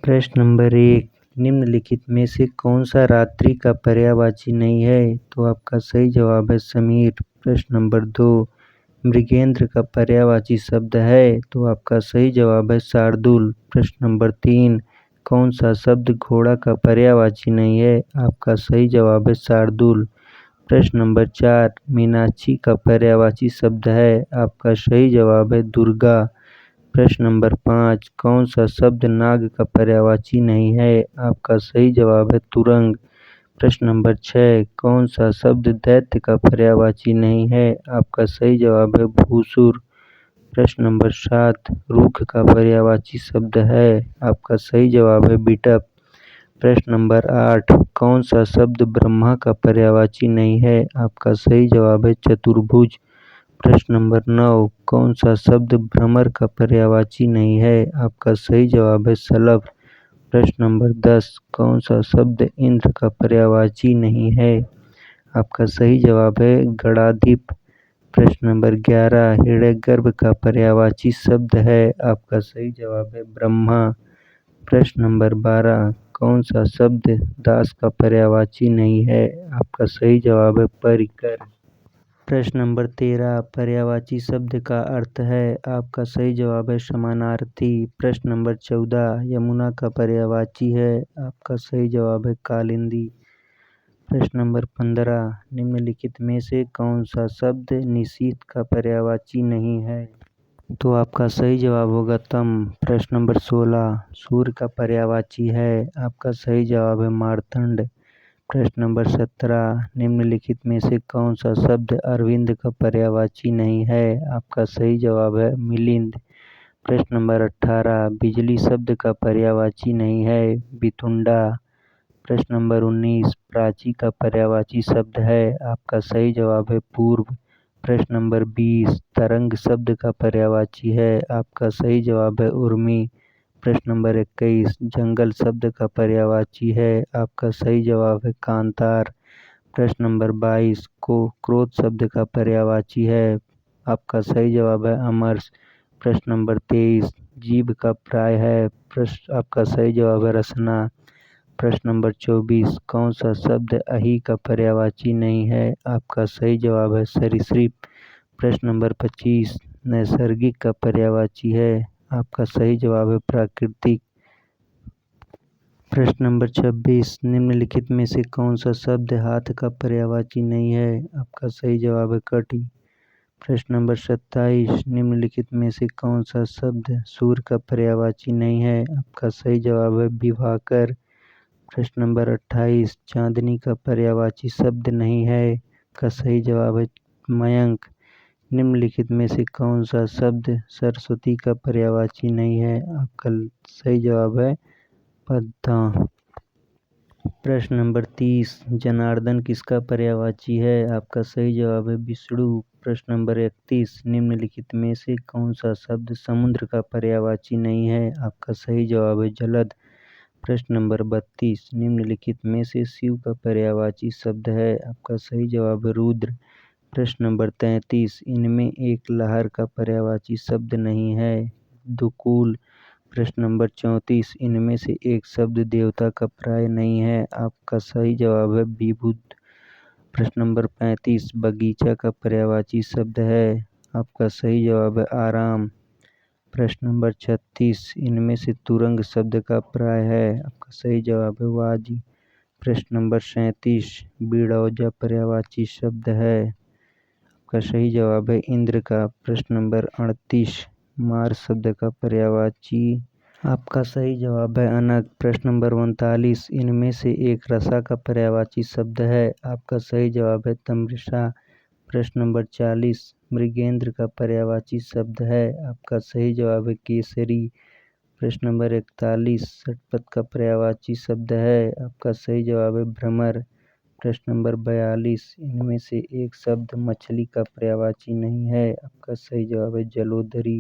प्रश्न नंबर 1, निम्नलिखित में से कौन सा रात्रि का पर्यायवाची नहीं है? तो आपका सही जवाब है समीर। प्रश्न नंबर 2, मृगेंद्र का पर्यायवाची शब्द है? तो आपका सही जवाब है शार्दूल। प्रश्न नंबर 3, कौन सा शब्द घोड़ा का पर्यायवाची नहीं है? आपका सही जवाब है शार्दूल। प्रश्न नंबर 4, मीनाक्षी का पर्यायवाची शब्द है? आपका सही जवाब है दुर्गा। प्रश्न नंबर 5, कौन सा शब्द नाग का पर्यायवाची नहीं है? आपका सही जवाब है तुरंग। प्रश्न नंबर 6, कौन सा शब्द दैत्य का पर्यायवाची नहीं है? आपका सही जवाब है भूसुर। प्रश्न नंबर 7, रूख का पर्यायवाची शब्द है? आपका सही जवाब है बिटप। प्रश्न नंबर 8, कौन सा शब्द ब्रह्मा का पर्यायवाची नहीं है? आपका सही जवाब है चतुर्भुज। प्रश्न नंबर 9, कौन सा शब्द भ्रमर का पर्यायवाची नहीं है? आपका सही जवाब है शलभ। प्रश्न नंबर 10, कौन सा शब्द इंद्र का पर्यायवाची नहीं है? आपका सही जवाब है गणाधिप। प्रश्न नंबर 11, हिरण्यगर्भ का पर्यायवाची शब्द है? आपका सही जवाब है ब्रह्मा। प्रश्न नंबर 12, कौन सा शब्द दास का पर्यायवाची नहीं है? आपका सही जवाब है परिकर। प्रश्न नंबर 13, पर्यायवाची शब्द का अर्थ है? आपका सही जवाब है समानार्थी। प्रश्न नंबर 14, यमुना का पर्यायवाची है? आपका सही जवाब है कालिंदी। प्रश्न नंबर 15, निम्नलिखित में से कौन सा शब्द निशीथ का पर्यायवाची नहीं है? तो आपका सही जवाब होगा तम। प्रश्न नंबर 16, सूर्य का पर्यायवाची है? आपका सही जवाब है मार्तंड। प्रश्न नंबर 17, निम्नलिखित में से कौन सा शब्द अरविंद का पर्यायवाची नहीं है? आपका सही जवाब है मिलिंद। प्रश्न नंबर 18, बिजली शब्द का पर्यायवाची नहीं है? बितुंडा। प्रश्न नंबर 19, प्राची का पर्यायवाची शब्द है? आपका सही जवाब है पूर्व। प्रश्न नंबर 20, तरंग शब्द का पर्यायवाची है? आपका सही जवाब है उर्मी। प्रश्न नंबर 21, जंगल शब्द का पर्यायवाची है? आपका सही जवाब है कांतार। प्रश्न नंबर 22, को क्रोध शब्द का पर्यायवाची है? आपका सही जवाब है अमरस। प्रश्न नंबर 23, जीभ का प्राय है? आपका सही जवाब है रसना। प्रश्न नंबर 24, कौन सा शब्द अहि का पर्यायवाची नहीं है? आपका सही जवाब है सरीसृप। प्रश्न नंबर 25, नैसर्गिक का पर्यायवाची है? आपका सही जवाब है प्राकृतिक। प्रश्न नंबर 26, निम्नलिखित में से कौन सा शब्द हाथ का पर्यायवाची नहीं है? आपका सही जवाब है कटी। प्रश्न नंबर 27, निम्नलिखित में से कौन सा शब्द सूर्य का पर्यायवाची नहीं है? आपका सही जवाब है विभाकर। प्रश्न नंबर 28, चांदनी का पर्यायवाची शब्द नहीं है? का सही जवाब है मयंक। निम्नलिखित में से कौन सा शब्द सरस्वती का पर्यायवाची नहीं है? आपका सही जवाब है पद्मा। प्रश्न नंबर 30, जनार्दन किसका पर्यायवाची है? आपका सही जवाब है विष्णु। प्रश्न नंबर 31, निम्नलिखित में से कौन सा शब्द समुद्र का पर्यायवाची नहीं है? आपका सही जवाब है जलद। प्रश्न नंबर 32, निम्नलिखित में से शिव का पर्यायवाची शब्द है? आपका सही जवाब है रुद्र। प्रश्न नंबर 33, इनमें एक लहर का पर्यायवाची शब्द नहीं है? दुकूल। प्रश्न नंबर 34, इनमें से एक शब्द देवता का पर्याय नहीं है? आपका सही जवाब है विभुत। प्रश्न नंबर 35, बगीचा का पर्यायवाची शब्द है? आपका सही जवाब है आराम। प्रश्न नंबर 36, इनमें से तुरंग शब्द का पर्याय है? आपका सही जवाब है वाजी। प्रश्न नंबर 37, बिरौजा पर्यायवाची शब्द है? आपका सही जवाब है इंद्र का। प्रश्न नंबर 38, मार शब्द का पर्यायवाची? आपका सही जवाब है अनक। प्रश्न नंबर 39, इनमें से एक रसा का पर्यायवाची शब्द है? आपका सही जवाब है तमृषा। प्रश्न नंबर 40, मृगेंद्र का पर्यायवाची शब्द है? आपका सही जवाब है केसरी। प्रश्न नंबर 41, षटपथ का पर्यायवाची शब्द है? आपका सही जवाब है भ्रमर। प्रश्न नंबर 42, इनमें से एक शब्द मछली का पर्यायवाची नहीं है? आपका सही जवाब है जलोदरी।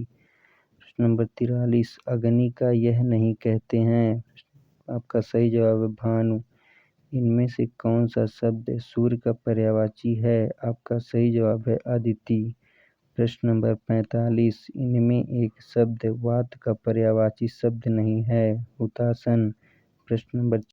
प्रश्न नंबर 43, अग्नि का यह नहीं कहते हैं? आपका सही जवाब है भानु। इनमें से कौन सा शब्द सूर्य का पर्यायवाची है? आपका सही जवाब है अदिति। प्रश्न नंबर 45, इनमें एक शब्द वात का पर्यायवाची शब्द नहीं है। हुतासन। प्रश्न नंबर